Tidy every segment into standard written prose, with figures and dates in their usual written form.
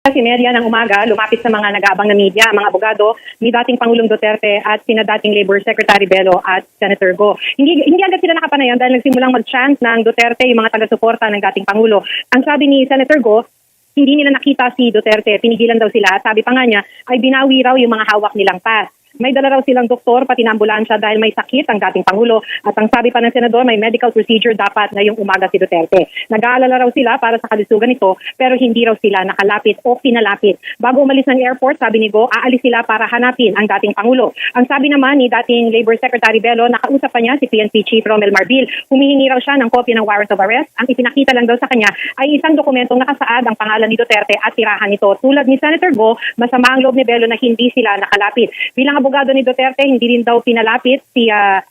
10:30 ng umaga, lumapit sa mga nag-aabang na media, mga abogado ni dating Pangulong Duterte at sina dating Labor Secretary Bello at Senator Go. Hindi agad sila nakapanayan dahil nagsimulang mag-chant ng Duterte yung mga taga-suporta ng dating Pangulo. Ang sabi ni Senator Go, hindi nila nakita si Duterte, pinigilan daw sila. Sabi pa nga niya, ay binawi raw yung mga hawak nilang pass. May dala raw silang doktor, pati na ambulansya dahil may sakit ang dating Pangulo. At ang sabi pa ng Senador, may medical procedure dapat ngayong umaga si Duterte. Nag-aalala raw sila para sa kalusugan nito, pero hindi raw sila nakalapit o pinalapit. Bago umalis ng airport, sabi ni Go, aalis sila para hanapin ang dating Pangulo. Ang sabi naman ni dating Labor Secretary Bello, nakausap pa niya si PNP Chief Romel Marbil. Humihingi raw siya ng kopya ng warrant of arrest. Ang ipinakita lang daw sa kanya ay isang dokumentong nakasaad ang pangalan ni Duterte at tirahan nito. Tulad ni Senator Go, masama ang loob ni Bello na hindi sila nakalapit. Bilang abogado ni Duterte, hindi rin daw pinalapit si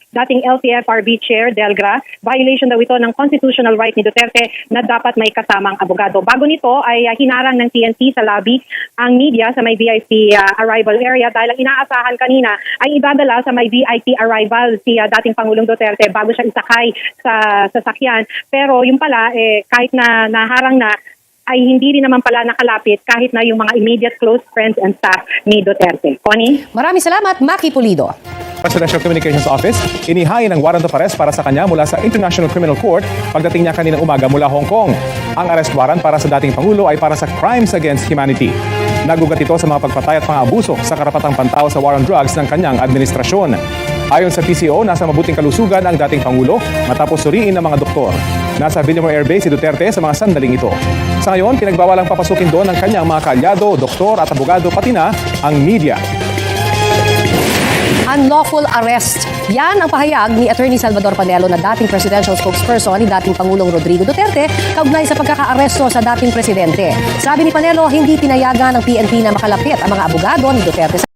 dating LTFRB Chair Delgra. Violation daw ito ng constitutional right ni Duterte na dapat may kasamang abogado. Bago nito ay hinarang ng TNT sa lobby ang media sa may VIP arrival area dahil ang inaasahan kanina ay idadala sa may VIP arrival si dating Pangulong Duterte bago siya isakay sa sasakyan. Pero yung pala, kahit na naharang na, ay hindi rin naman pala nakalapit kahit na yung mga immediate close friends and staff ni Duterte. Connie? Maraming salamat, Maki Pulido. Presidential Communications Office, inihain ang warrant of arrest para sa kanya mula sa International Criminal Court pagdating niya kaninang umaga mula Hong Kong. Ang arrest warrant para sa dating Pangulo ay para sa crimes against humanity. Nagugat ito sa mga pagpatay at pang-abuso sa karapatang pantao sa war on drugs ng kanyang administrasyon. Ayon sa PCO, nasa mabuting kalusugan ang dating Pangulo matapos suriin ng mga doktor. Nasa Villamor Air Base si Duterte sa mga sandaling ito. Sa ngayon, pinagbawalang papasukin doon ang kanyang mga kaalyado, doktor at abogado pati na ang media. Unlawful arrest. Yan ang pahayag ni Attorney Salvador Panelo na dating presidential spokesperson ni dating Pangulong Rodrigo Duterte kaugnay sa pagkakaaresto sa dating presidente. Sabi ni Panelo, hindi pinayagan ng PNP na makalapit ang mga abogado ni Duterte